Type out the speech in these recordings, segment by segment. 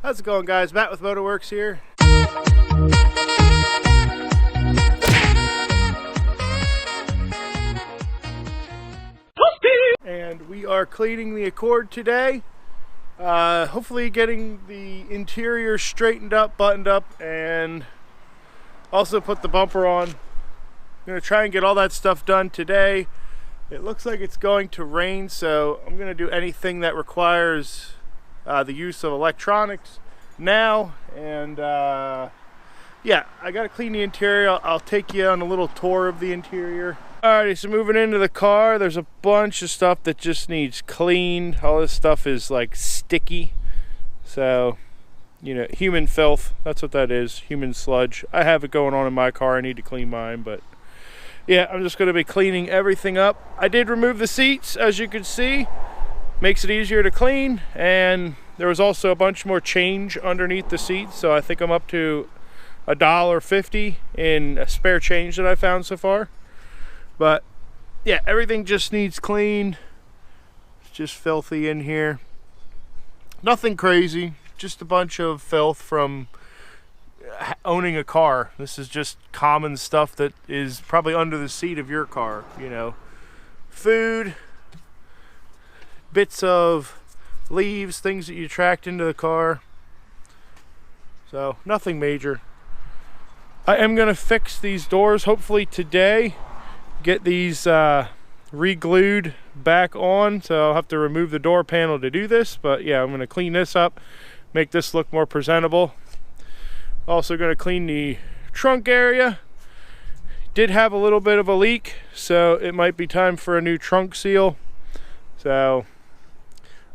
How's it going, guys? Matt with Motorworks here. And we are cleaning the Accord today. Hopefully getting the interior straightened up, buttoned up, and also put the bumper on. I'm going to try and get all that stuff done today. It looks like it's going to rain, so I'm going to do anything that requires the use of electronics now. And yeah, I got to clean the interior. I'll take you on a little tour of the interior. Alrighty, so moving into the car, there's a bunch of stuff that just needs cleaned. All this stuff is like sticky. So, you know, human filth, that's what that is, human sludge. I have it going on in my car, I need to clean mine, but yeah, I'm just going to be cleaning everything up. I did remove the seats, as you can see. Makes it easier to clean, and there was also a bunch more change underneath the seats, so I think I'm up to $1.50 in spare change that I found so far. But yeah, everything just needs cleaned. It's just filthy in here. Nothing crazy, just a bunch of filth from owning a car. This is just common stuff that is probably under the seat of your car, you know. Food, bits of leaves, things that you tracked into the car. So nothing major. I am going to fix these doors hopefully today. Get these re-glued back on, so I'll have to remove the door panel to do this, but yeah, I'm going to clean this up, make this look more presentable. Also going to clean the trunk area. Did have a little bit of a leak, so it might be time for a new trunk seal. So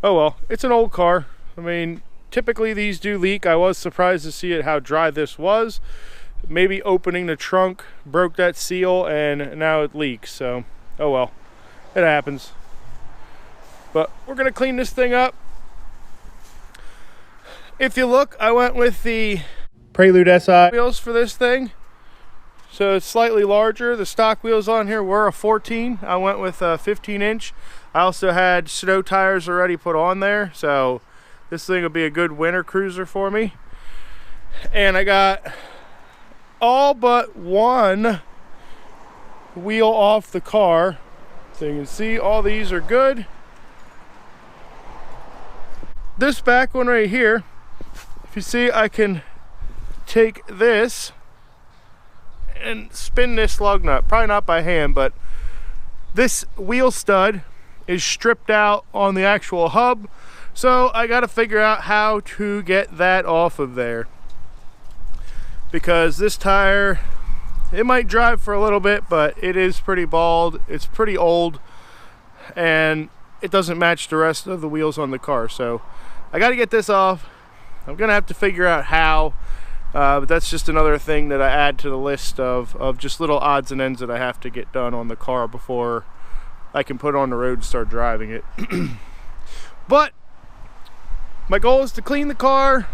oh well, it's an old car. I mean, typically these do leak. I was surprised to see how dry this was. Maybe opening the trunk broke that seal and now it leaks, so oh well, it happens. But we're gonna clean this thing up. If you look, I went with the Prelude SI wheels for this thing, so it's slightly larger. The stock wheels on here were a 14. I went with a 15-inch. I also had snow tires already put on there, so this thing will be a good winter cruiser for me. And I got all but one wheel off the car, so you can see all these are good. This back one right here, if you see, I can take this and spin this lug nut, probably not by hand, but this wheel stud is stripped out on the actual hub, so I got to figure out how to get that off of there, because this tire, it might drive for a little bit, but it is pretty bald, it's pretty old, and it doesn't match the rest of the wheels on the car. So I got to get this off. I'm gonna have to figure out how, but that's just another thing that I add to the list of just little odds and ends that I have to get done on the car before I can put it on the road and start driving it. But my goal is to clean the car,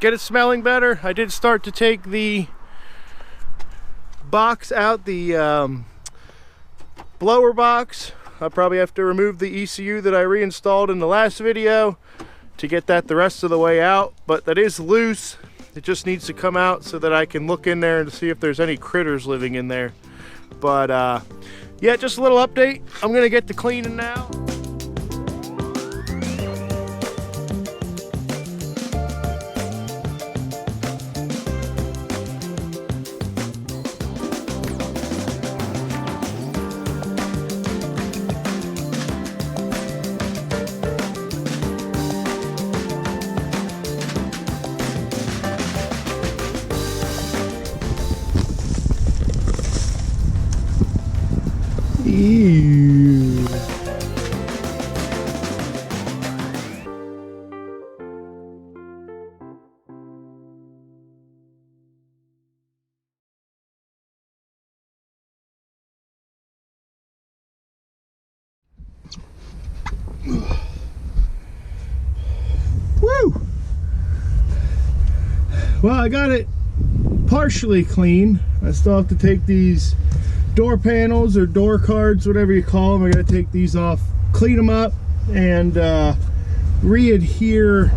get it smelling better. I did start to take the box out, the blower box. I'll probably have to remove the ECU that I reinstalled in the last video to get that the rest of the way out, but that is loose. It just needs to come out so that I can look in there and see if there's any critters living in there. But yeah, just a little update. I'm gonna get to cleaning now. Ew. Woo! Well, I got it partially clean. I still have to take these door panels or door cards, whatever you call them. I gotta take these off, clean them up, and re-adhere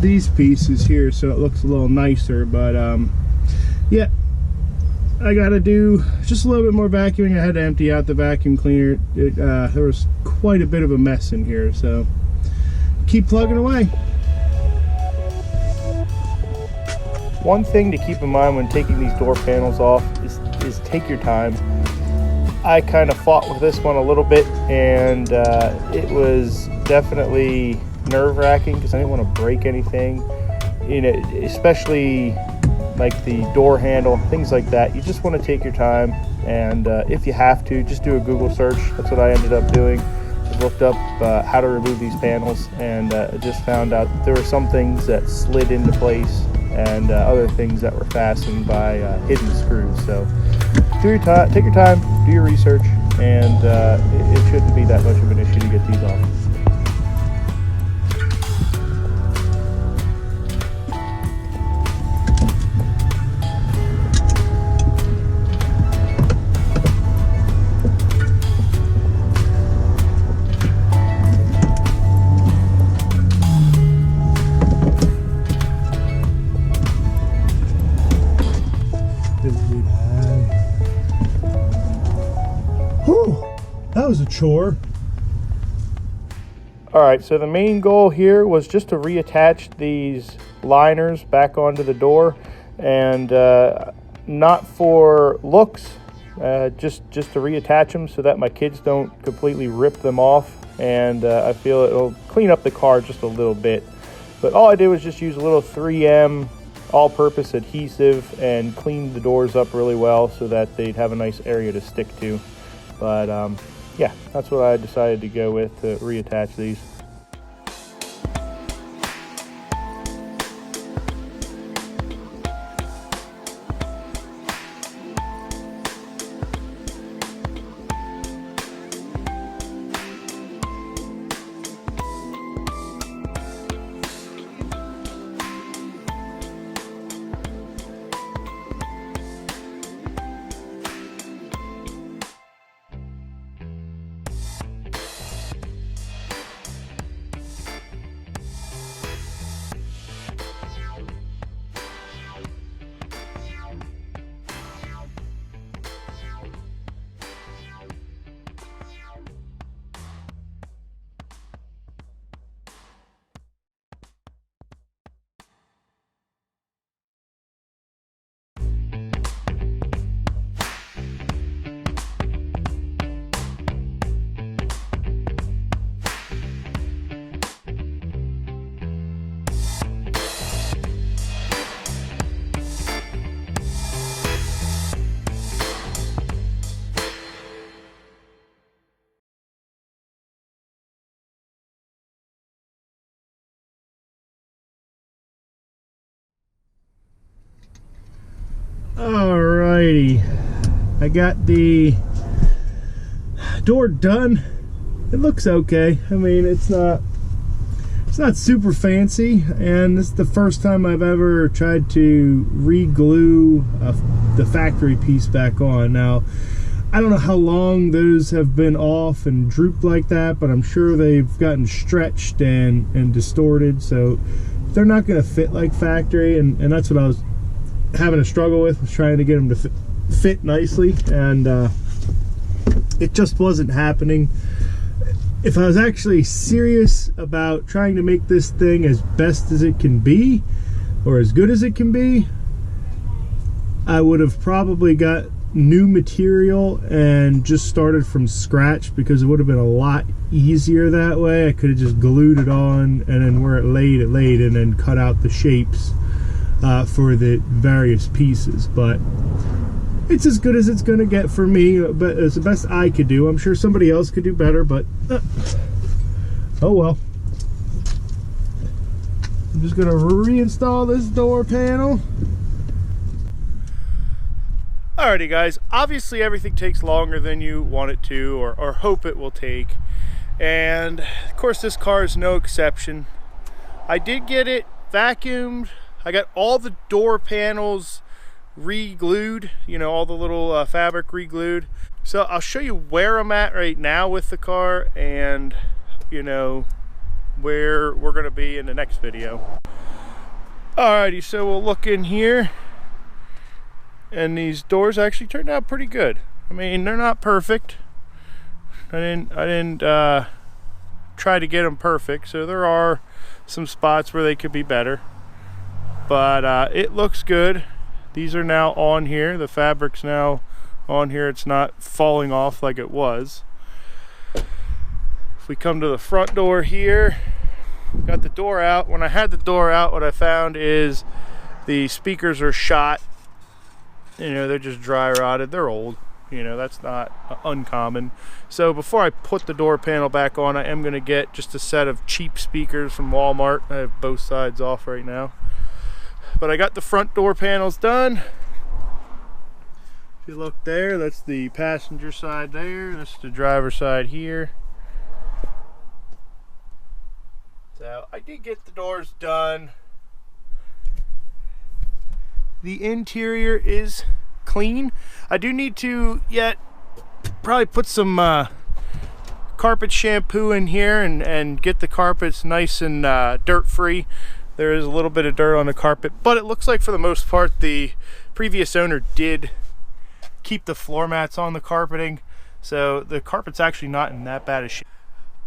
these pieces here so it looks a little nicer, but yeah, I gotta do just a little bit more vacuuming. I had to empty out the vacuum cleaner. There was quite a bit of a mess in here, so keep plugging away. One thing to keep in mind when taking these door panels off is take your time. I kind of fought with this one a little bit, and it was definitely nerve-wracking because I didn't want to break anything, you know, especially like the door handle, things like that. You just want to take your time, and if you have to, just do a Google search. That's what I ended up doing. I looked up how to remove these panels, and just found out that there were some things that slid into place and other things that were fastened by hidden screws. So take your time, do your research, and it shouldn't be that much of an issue to get these off. That was a chore. Alright, so the main goal here was just to reattach these liners back onto the door, and not for looks, just to reattach them so that my kids don't completely rip them off, and I feel it'll clean up the car just a little bit. But all I did was just use a little 3M all-purpose adhesive and clean the doors up really well so that they'd have a nice area to stick to. But yeah, that's what I decided to go with to reattach these. Alrighty, I got the door done. It looks okay. I mean, it's not super fancy, and this is the first time I've ever tried to re-glue the factory piece back on. Now, I don't know how long those have been off and drooped like that, but I'm sure they've gotten stretched and distorted, so they're not going to fit like factory, and that's what I was having a struggle with, was trying to get them to fit nicely, and it just wasn't happening. If I was actually serious about trying to make this thing as best as it can be, or as good as it can be, I would have probably got new material and just started from scratch, because it would have been a lot easier that way. I could have just glued it on, and then where it laid, and then cut out the shapes for the various pieces. But it's as good as it's gonna get for me, but it's the best I could do. I'm sure somebody else could do better, but oh well. I'm just gonna reinstall this door panel. Alrighty guys, obviously everything takes longer than you want it to, or hope it will take, and of course this car is no exception. I did get it vacuumed. I got all the door panels re-glued, you know, all the little fabric re-glued. So I'll show you where I'm at right now with the car, and you know, where we're gonna be in the next video. Alrighty, so we'll look in here, and these doors actually turned out pretty good. I mean, they're not perfect. I didn't try to get them perfect, so there are some spots where they could be better, but it looks good. These are now on here. The fabric's now on here. It's not falling off like it was. If we come to the front door here, got the door out. When I had the door out, what I found is the speakers are shot. You know, they're just dry rotted. They're old. You know, that's not uncommon. So before I put the door panel back on, I am going to get just a set of cheap speakers from Walmart. I have both sides off right now. But I got the front door panels done. If you look there, that's the passenger side there. That's the driver's side here. So I did get the doors done. The interior is clean. I do need to yet probably put some carpet shampoo in here and get the carpets nice and dirt free. There is a little bit of dirt on the carpet, but it looks like for the most part the previous owner did keep the floor mats on the carpeting, so the carpet's actually not in that bad a shape.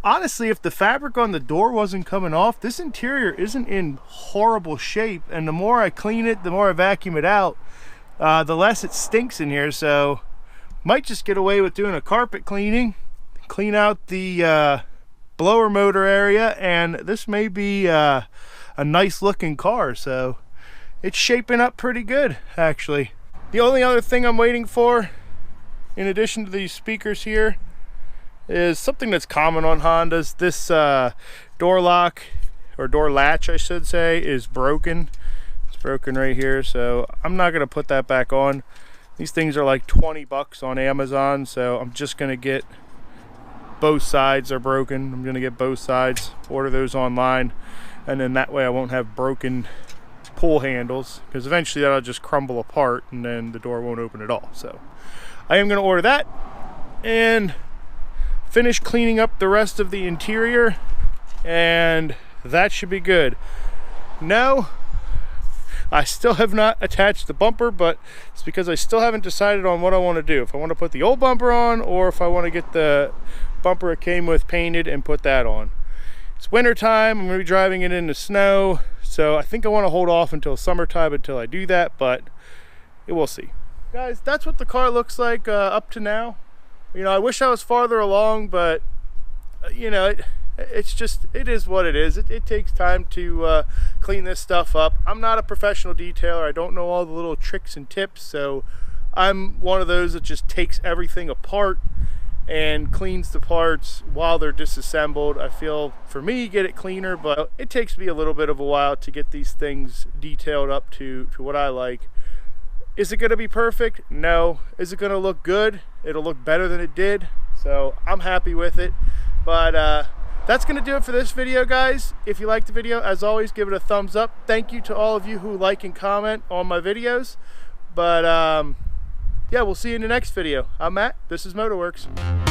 Honestly, if the fabric on the door wasn't coming off, this interior isn't in horrible shape, and the more I clean it, the more I vacuum it out, the less it stinks in here. So might just get away with doing a carpet cleaning, clean out the blower motor area, and this may be a nice looking car. So it's shaping up pretty good, actually. The only other thing I'm waiting for, in addition to these speakers here, is something that's common on Hondas. This door lock, or door latch I should say, is broken. It's broken right here, so I'm not gonna put that back on. These things are like 20 bucks on Amazon, so I'm just gonna get both sides are broken. I'm gonna get both sides, order those online, and then that way I won't have broken pull handles, because eventually that'll just crumble apart and then the door won't open at all. So I am gonna order that and finish cleaning up the rest of the interior, and that should be good. No, I still have not attached the bumper, but it's because I still haven't decided on what I want to do. If I want to put the old bumper on, or if I want to get the bumper it came with painted and put that on. It's winter time. I'm going to be driving it in the snow, so I think I want to hold off until summertime until I do that, but we'll see. Guys, that's what the car looks like up to now. You know, I wish I was farther along, but you know, it's just, it is what it is. It takes time to clean this stuff up. I'm not a professional detailer. I don't know all the little tricks and tips, so I'm one of those that just takes everything apart and cleans the parts while they're disassembled. I feel, for me, get it cleaner, but it takes me a little bit of a while to get these things detailed up to what I like. Is it going to be perfect? No. Is it going to look good? It'll look better than it did, so I'm happy with it. But that's going to do it for this video, guys. If you liked the video, as always, give it a thumbs up. Thank you to all of you who like and comment on my videos. But yeah, we'll see you in the next video. I'm Matt. This is Motorworks.